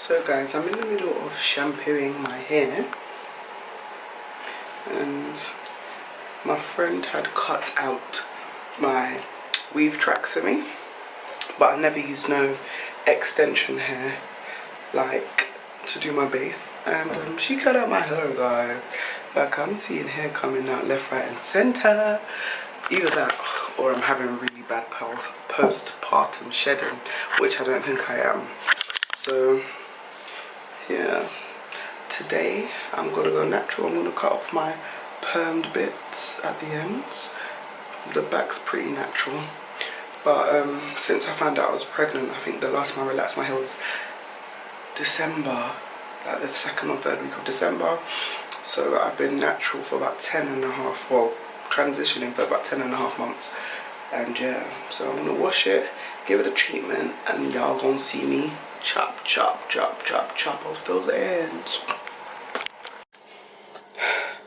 So guys, I'm in the middle of shampooing my hair, and my friend had cut out my weave tracks for me, but I never used no extension hair like to do my base, and she cut out my hair, guys. Like, I'm seeing hair coming out left, right and center. Either that or I'm having really bad postpartum shedding, which I don't think I am. So yeah, today I'm gonna go natural. I'm gonna cut off my permed bits at the ends. The back's pretty natural, but since I found out I was pregnant, I think the last time I relaxed my hair was December, like the 2nd or 3rd week of December. So I've been natural for about 10.5, well, transitioning for about 10.5 months. And yeah, so I'm gonna wash it, give it a treatment, and y'all gonna see me chop, chop, chop, chop, chop off those ends.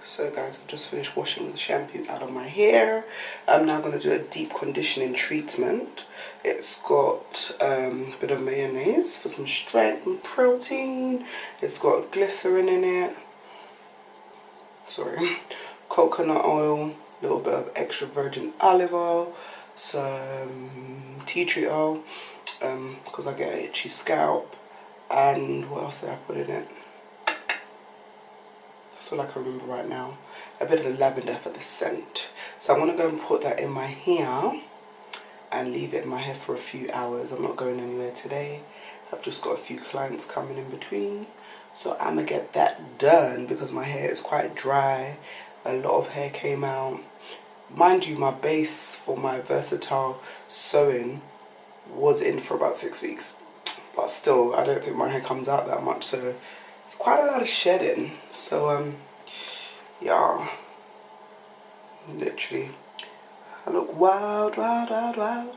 So guys, I've just finished washing the shampoo out of my hair. I'm now going to do a deep conditioning treatment. It's got a bit of mayonnaise for some strength and protein. It's got glycerin in it. Sorry. Coconut oil, a little bit of extra virgin olive oil, some tea tree oil, because I get an itchy scalp. And what else did I put in it? So like I remember right now, a bit of lavender for the scent. So I'm gonna go and put that in my hair and leave it in my hair for a few hours. I'm not going anywhere today. I've just got a few clients coming in between, so I'm gonna get that done because my hair is quite dry. A lot of hair came out. Mind you, my base for my versatile sewing was in for about 6 weeks, but still I don't think my hair comes out that much, so it's quite a lot of shedding. So yeah, literally I look wild, wild, wild, wild.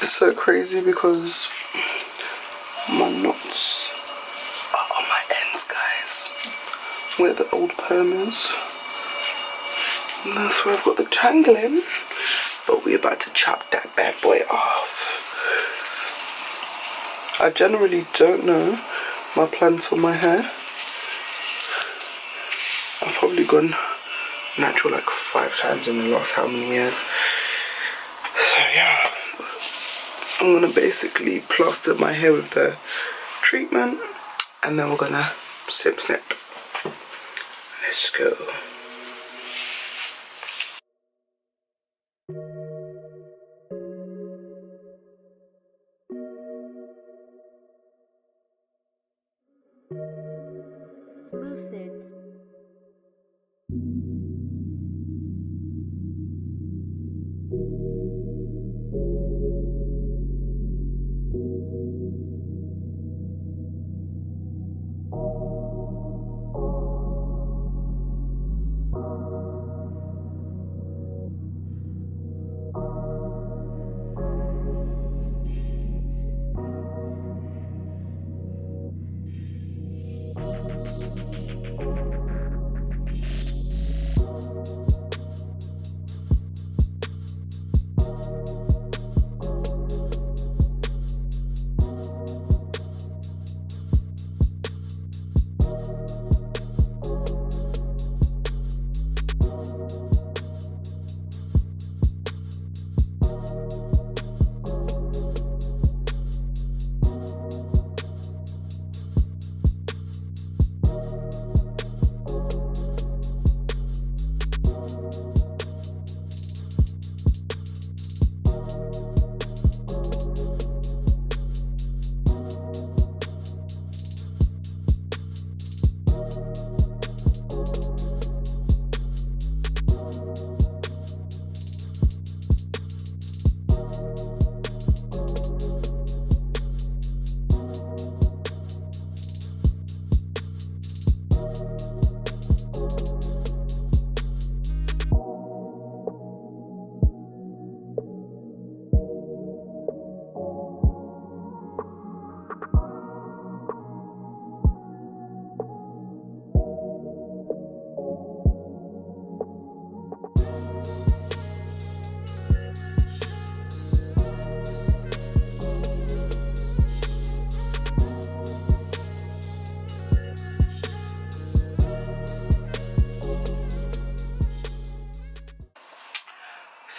It's so crazy because my knots are on my ends, guys, where the old perm is. And that's where I've got the tangling. But we're about to chop that bad boy off. I generally don't know my plans for my hair. I've probably gone natural like 5 times in the last how many years. So yeah. I'm gonna basically plaster my hair with the treatment, and then we're gonna snip snip. Let's go.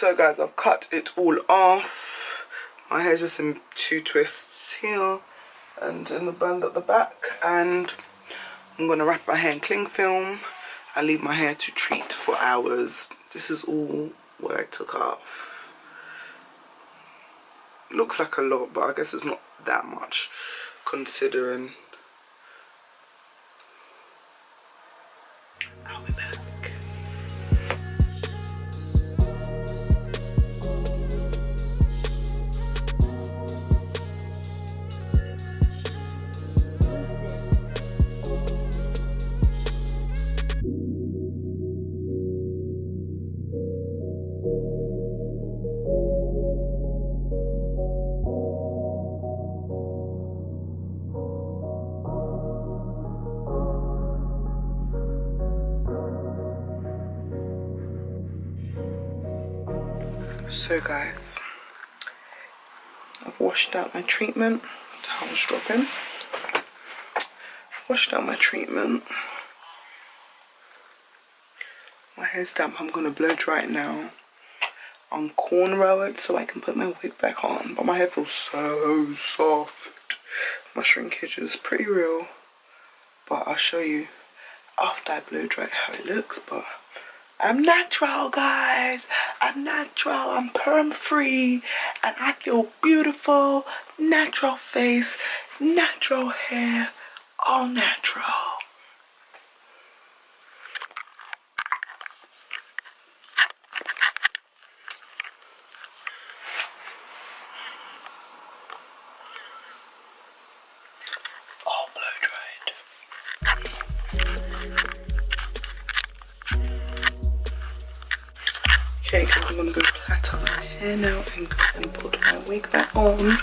So guys, I've cut it all off. My hair's just in 2 twists here and in the band at the back, and I'm gonna wrap my hair in cling film and leave my hair to treat for hours. This is all what I took off. It looks like a lot, but I guess it's not that much considering. I'll be back. So guys, I've washed out my treatment. Towel's dropping. Washed out my treatment. My hair's damp. I'm gonna blow dry it now. On cornrow it so I can put my wig back on. But my hair feels so soft. My shrinkage is pretty real. But I'll show you after I blow dry it how it looks. But I'm natural, guys. I'm natural. I'm perm free, and I feel beautiful. Natural face, natural hair, all natural. All blow dried. Okay, I'm gonna go plait up my hair now and put my wig back on.